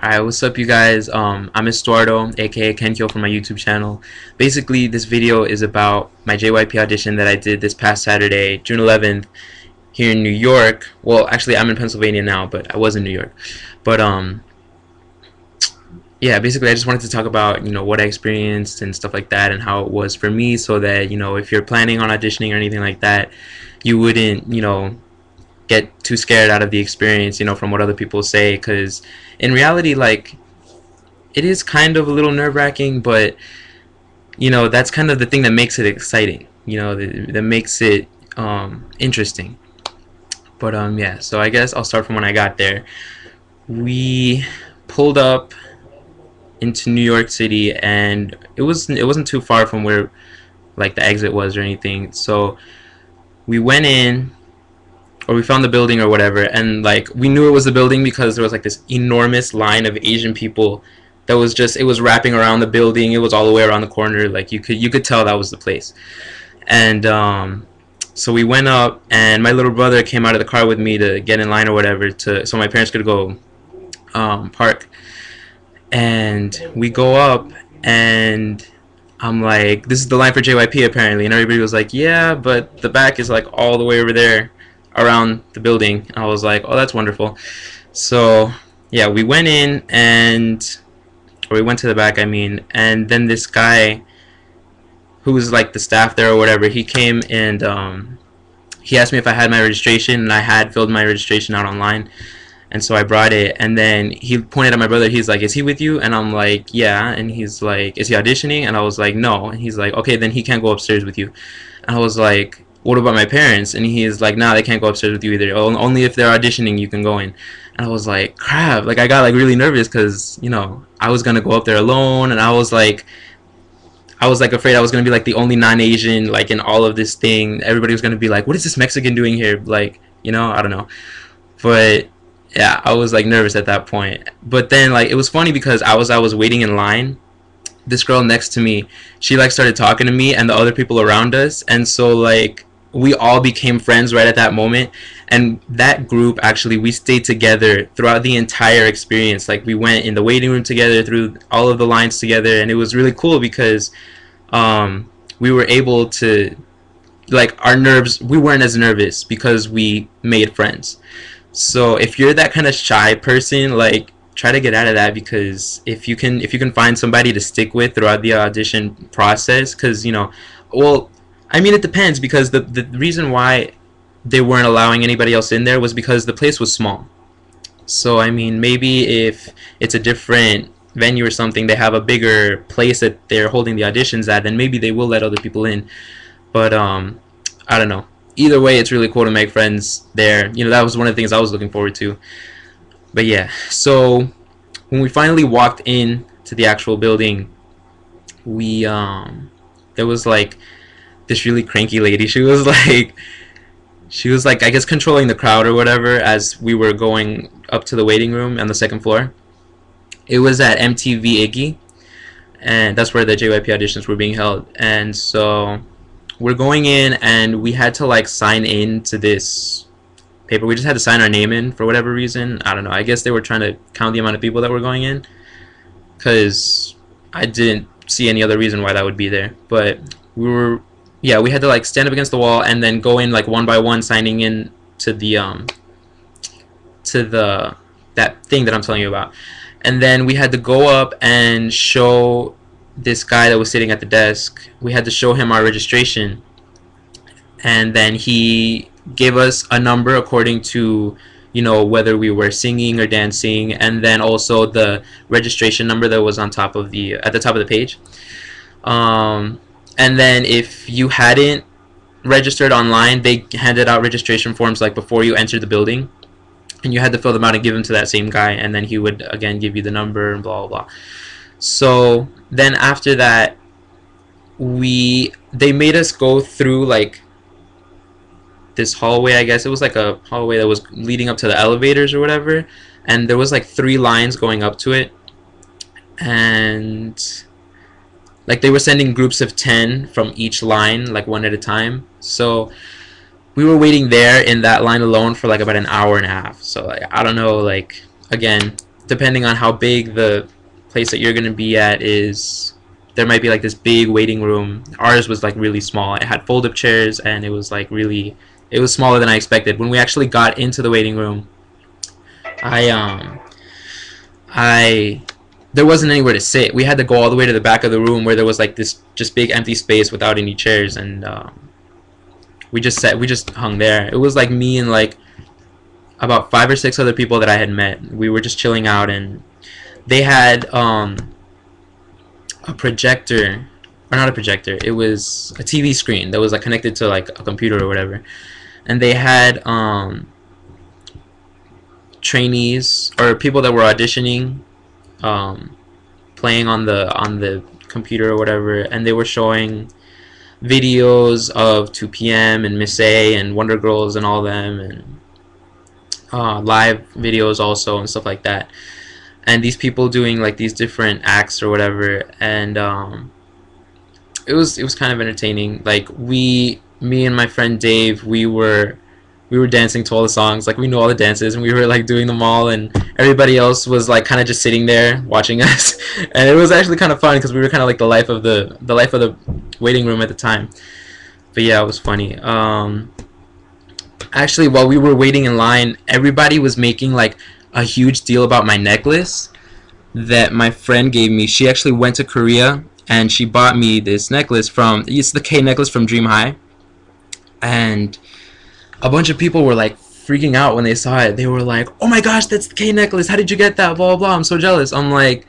Alright, what's up you guys? I'm Estuardo, aka Kenkyo from my YouTube channel. Basically, this video is about my JYP audition that I did this past Saturday, June 11th, here in New York. Well, actually, I'm in Pennsylvania now, but I was in New York. But, yeah, basically, I just wanted to talk about, what I experienced and stuff like that and how it was for me so that, if you're planning on auditioning or anything like that, you wouldn't, get too scared out of the experience, from what other people say, because in reality, like, it is kind of a little nerve-wracking, but that's kind of the thing that makes it exciting, that makes it interesting. But yeah, so I guess I'll start from when I got there. We pulled up into New York City, and it wasn't too far from where like the exit was or anything, so we went in, or we found the building or whatever, and like we knew it was the building because there was like this enormous line of Asian people that was just, it was wrapping around the building. It was all the way around the corner. Like you could tell that was the place. And so we went up, and my little brother came out of the car with me to get in line or whatever, so my parents could go park. And we go up, and I'm like, this is the line for JYP apparently, and everybody was like, yeah, but the back is like all the way over there around the building. I was like, oh, that's wonderful. So yeah, we went in, or we went to the back, I mean, and then this guy who was like the staff there or whatever, he came, and he asked me if I had my registration, and I had filled my registration out online, and so I brought it. And then he pointed at my brother. He's like, is he with you? And I'm like, yeah. And he's like, is he auditioning? And I was like, no. And he's like, okay, then he can't go upstairs with you. And I was like, what about my parents? And he's like, nah, they can't go upstairs with you either. Only if they're auditioning you can go in. And I was like, crap. Like, I got like really nervous because, I was gonna go up there alone, and I was like afraid I was gonna be like the only non-Asian like in all of this thing. Everybody was gonna be like, what is this Mexican doing here? Like, I don't know. But yeah, I was like nervous at that point. But then like it was funny because I was waiting in line. This girl next to me, she like started talking to me and the other people around us, and so like we all became friends right at that moment. And that group, actually, we stayed together throughout the entire experience. Like, we went in the waiting room together, through all of the lines together, and it was really cool because we were able to, like, we weren't as nervous because we made friends. So if you're that kind of shy person, like, try to get out of that, because if you can find somebody to stick with throughout the audition process, because well, I mean, it depends, because the reason why they weren't allowing anybody else in there was because the place was small. So I mean, maybe if it's a different venue or something, they have a bigger place that they're holding the auditions at, then maybe they will let other people in. But I don't know. Either way, it's really cool to make friends there. That was one of the things I was looking forward to. But yeah, so when we finally walked in to the actual building, we there was like this really cranky lady. She was like I guess controlling the crowd or whatever as we were going up to the waiting room on the second floor. It was at MTV Iggy, and that's where the JYP auditions were being held. And so we're going in, and we had to like sign in to this paper. We just had to sign our name in for whatever reason. I don't know. I guess they were trying to count the amount of people that were going in, because I didn't see any other reason why that would be there. But we had to like stand up against the wall and then go in like one by one, signing in to that thing that I'm telling you about. And then we had to go up and show this guy that was sitting at the desk. We had to show him our registration, and then he gave us a number according to whether we were singing or dancing, and then also the registration number that was on top of at the top of the page. And then if you hadn't registered online, they handed out registration forms like before you entered the building, and you had to fill them out and give them to that same guy, and then he would again give you the number and blah blah blah. So then after that, they made us go through like this hallway. I guess it was like a hallway that was leading up to the elevators or whatever, and there was like 3 lines going up to it, and like they were sending groups of 10 from each line, like one at a time. So we were waiting there in that line alone for like about an hour and a half. So like, I don't know, like, again, depending on how big the place that you're gonna be at is, there might be like this big waiting room. Ours was like really small. It had fold-up chairs, and it was like really, it was smaller than I expected. When we actually got into the waiting room, I there wasn't anywhere to sit. We had to go all the way to the back of the room where there was like this just big empty space without any chairs, and we just hung there. It was like me and like about 5 or 6 other people that I had met. We were just chilling out, and they had a projector, or not a projector, it was a TV screen that was like connected to like a computer or whatever, and they had trainees or people that were auditioning playing on the computer or whatever, and they were showing videos of 2PM and Miss A and Wonder Girls and all them, and live videos also and stuff like that, and these people doing like these different acts or whatever, and it was kind of entertaining. Like me and my friend Dave, we were dancing to all the songs. Like we knew all the dances, and we were like doing them all, and everybody else was like kind of just sitting there watching us. And it was actually kind of fun because we were kind of like the life of the waiting room at the time. But yeah, it was funny. Actually, while we were waiting in line, everybody was making like a huge deal about my necklace that my friend gave me. She actually went to Korea and she bought me this necklace it's the K necklace from Dream High, and a bunch of people were like freaking out when they saw it. They were like, "Oh my gosh, that's the K necklace! How did you get that? Blah blah blah! I'm so jealous." I'm like,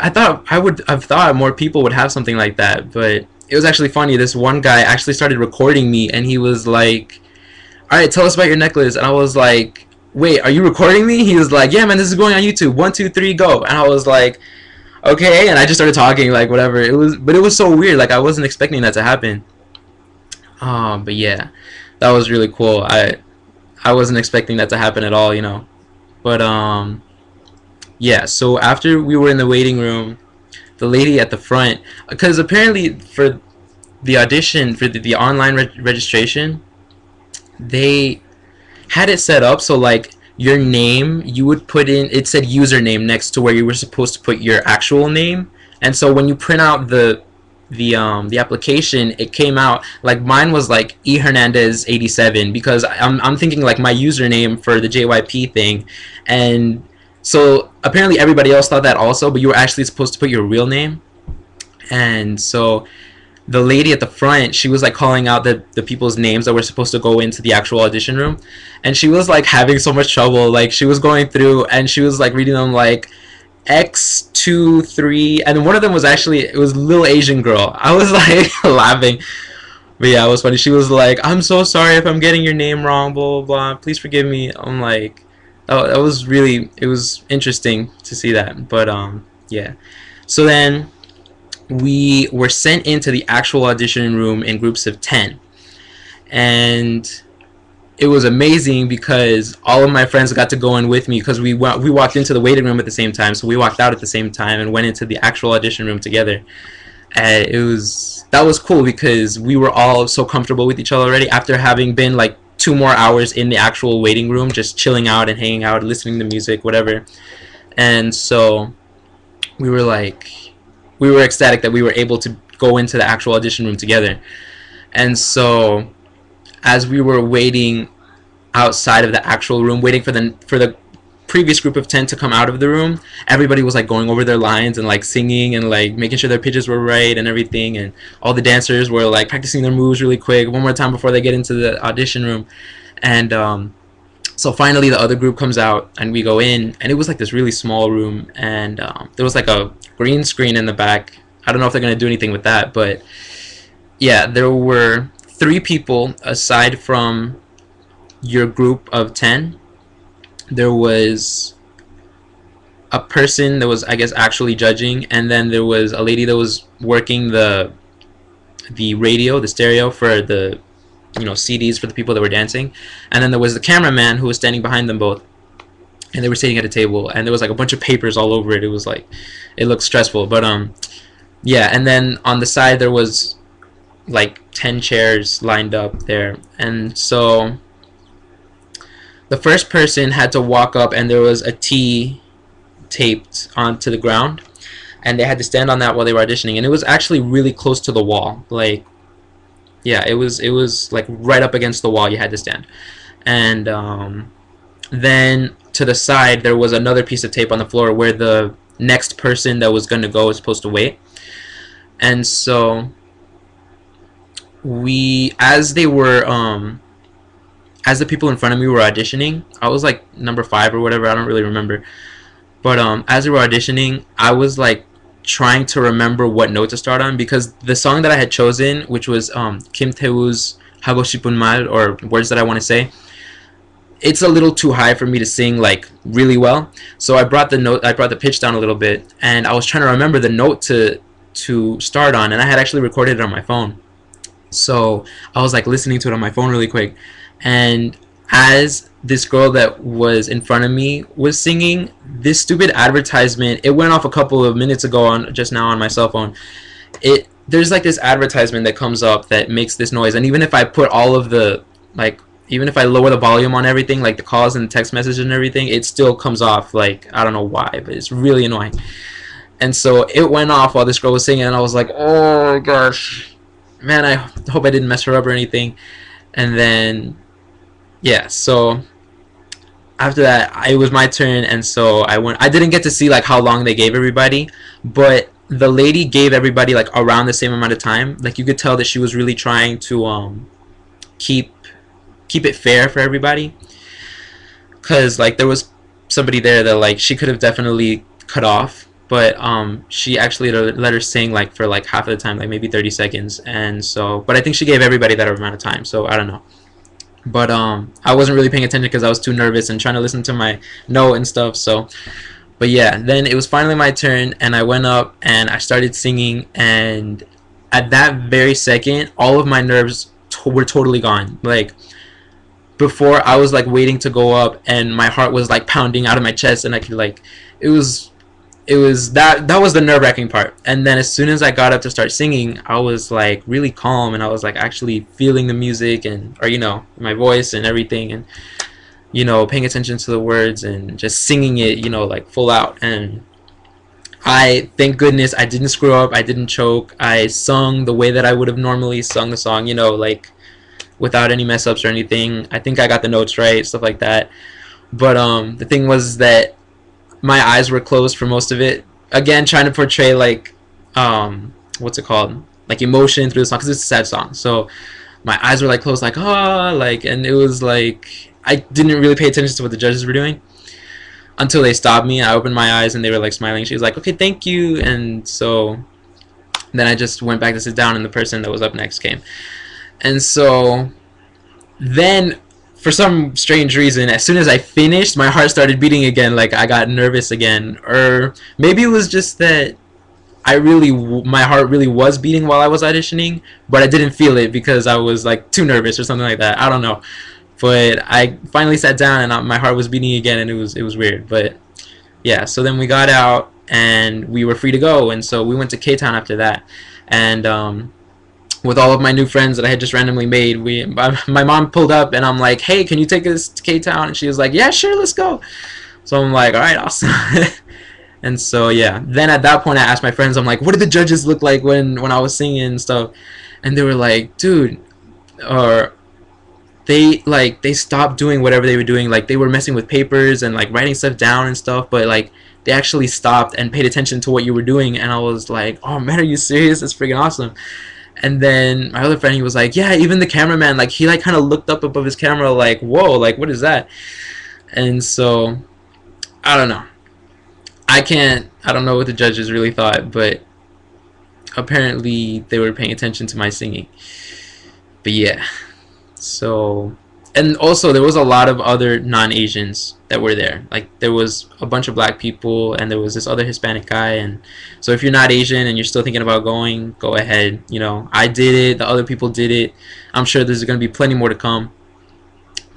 I've thought more people would have something like that, but it was actually funny. This one guy actually started recording me, and he was like, "Alright, tell us about your necklace." And I was like, "Wait, are you recording me?" He was like, "Yeah, man, this is going on YouTube. 1, 2, 3, go." And I was like, "Okay." And I just started talking, like whatever. But it was so weird. Like I wasn't expecting that to happen. But yeah, that was really cool. I wasn't expecting that to happen at all, you know. But yeah. So after we were in the waiting room, the lady at the front, because apparently for the audition for the online registration, they had it set up so like your name, you would put in, it said username next to where you were supposed to put your actual name, and so when you print out the application, it came out like mine was like E Hernandez 87, because I'm thinking like my username for the JYP thing, and so apparently everybody else thought that also, but you were actually supposed to put your real name. And so the lady at the front, she was like calling out the people's names that were supposed to go into the actual audition room, and she was like having so much trouble. Like she was going through and she was like reading them like X23, and one of them was actually, it was a little Asian girl. I was like laughing, but yeah, it was funny. She was like, "I'm so sorry if I'm getting your name wrong, blah blah blah, please forgive me." I'm like, oh, that was really, it was interesting to see that. But yeah, so then we were sent into the actual audition room in groups of 10, and it was amazing because all of my friends got to go in with me, because we walked into the waiting room at the same time, so we walked out at the same time and went into the actual audition room together. And that was cool because we were all so comfortable with each other already after having been like 2 more hours in the actual waiting room, just chilling out and hanging out, listening to music, whatever. And so we were ecstatic that we were able to go into the actual audition room together. And so as we were waiting outside of the actual room, waiting for the previous group of 10 to come out of the room, everybody was like going over their lines and like singing and like making sure their pitches were right and everything, and all the dancers were like practicing their moves really quick one more time before they get into the audition room. And so finally the other group comes out and we go in, and it was like this really small room, and there was like a green screen in the back. I don't know if they're gonna do anything with that, but yeah, there were 3 people aside from your group of 10. There was a person that was, I guess, actually judging, and then there was a lady that was working the radio, the stereo for the, you know, CDs for the people that were dancing, and then there was the cameraman who was standing behind them both, and they were sitting at a table, and there was like a bunch of papers all over it. It was like, it looked stressful, but yeah, and then on the side there was like 10 chairs lined up there, and so the first person had to walk up, and there was a T taped onto the ground, and they had to stand on that while they were auditioning, and it was actually really close to the wall. Like, yeah, it was like right up against the wall. You had to stand, and then to the side there was another piece of tape on the floor where the next person that was gonna go was supposed to wait. And so as they were as the people in front of me were auditioning, I was like number 5 or whatever, I don't really remember, but as they were auditioning, I was like trying to remember what note to start on, because the song that I had chosen, which was Kim Tae-woo's Hago Shipun Mal, or Words That I Want to Say, it's a little too high for me to sing like really well. So I brought the pitch down a little bit, and I was trying to remember the note to start on, and I had actually recorded it on my phone. So I was like listening to it on my phone really quick, and as this girl that was in front of me was singing, this stupid advertisement, it went off a couple of minutes ago on just now on my cell phone. There's like this advertisement that comes up that makes this noise, and even if I put all of the, like, even if I lower the volume on everything, like the calls and the text messages and everything, it still comes off. Like, I don't know why, but it's really annoying. And so it went off while this girl was singing, and I was like, oh gosh, man, I hope I didn't mess her up or anything. And then, yeah, so after that, it was my turn, and so I didn't get to see like how long they gave everybody, but the lady gave everybody like around the same amount of time. Like, you could tell that she was really trying to keep it fair for everybody, because like there was somebody there that like she could have definitely cut off, but she actually let her sing like for like half of the time, like maybe 30 seconds. And so, but I think she gave everybody that amount of time, so I don't know. But I wasn't really paying attention because I was too nervous and trying to listen to my note and stuff. So, but yeah, then it was finally my turn, and I went up and I started singing, and at that very second all of my nerves were totally gone. Like, before, I was like waiting to go up, and my heart was like pounding out of my chest, and I could like, it was that was the nerve-wracking part. And then as soon as I got up to start singing, I was like really calm, and I was like actually feeling the music, and, or, you know, my voice and everything, and, you know, paying attention to the words and just singing it, you know, like full out. And I, thank goodness, I didn't screw up, I didn't choke, I sung the way that I would have normally sung the song, you know, like without any mess ups or anything. I think I got the notes right, stuff like that. But the thing was that my eyes were closed for most of it. Again, trying to portray like what's it called? Like emotion through the song, because it's a sad song. So my eyes were like closed, like like, and it was like I didn't really pay attention to what the judges were doing until they stopped me. I opened my eyes and they were like smiling. She was like, "Okay, thank you." And so then I just went back to sit down, and the person that was up next came. And so then, for some strange reason, as soon as I finished, my heart started beating again. Like, I got nervous again, or maybe it was just that my heart really was beating while I was auditioning, but I didn't feel it because I was like too nervous or something like that. I don't know, but I finally sat down, and my heart was beating again, and it was weird. But yeah, so then we got out and we were free to go, and so we went to K-Town after that, and with all of my new friends that I had just randomly made, my mom pulled up, and I'm like, "Hey, can you take us to K-Town?" And she was like, "Yeah, sure, let's go." So I'm like, "All right, awesome." And so yeah, then at that point I asked my friends, I'm like, "What did the judges look like when I was singing and stuff?" And they were like, "Dude," or they stopped doing whatever they were doing. Like, they were messing with papers and like writing stuff down and stuff, but like they actually stopped and paid attention to what you were doing. And I was like, "Oh man, are you serious? That's freaking awesome." And then my other friend, he was like, "Yeah, even the cameraman, like, he like kind of looked up above his camera like, whoa, like, what is that?" And so I don't know. I don't know what the judges really thought, but apparently they were paying attention to my singing. But yeah, so, and also there was a lot of other non-Asians that were there. Like, there was a bunch of black people, and there was this other Hispanic guy. And so if you're not Asian and you're still thinking about going, go ahead. You know, I did it, the other people did it. I'm sure there's going to be plenty more to come.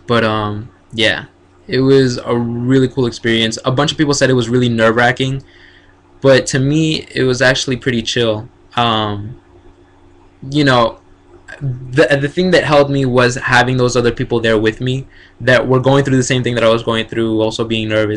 But yeah, it was a really cool experience. A bunch of people said it was really nerve-wracking, but to me it was actually pretty chill. You know, the thing that helped me was having those other people there with me that were going through the same thing that I was going through, also being nervous.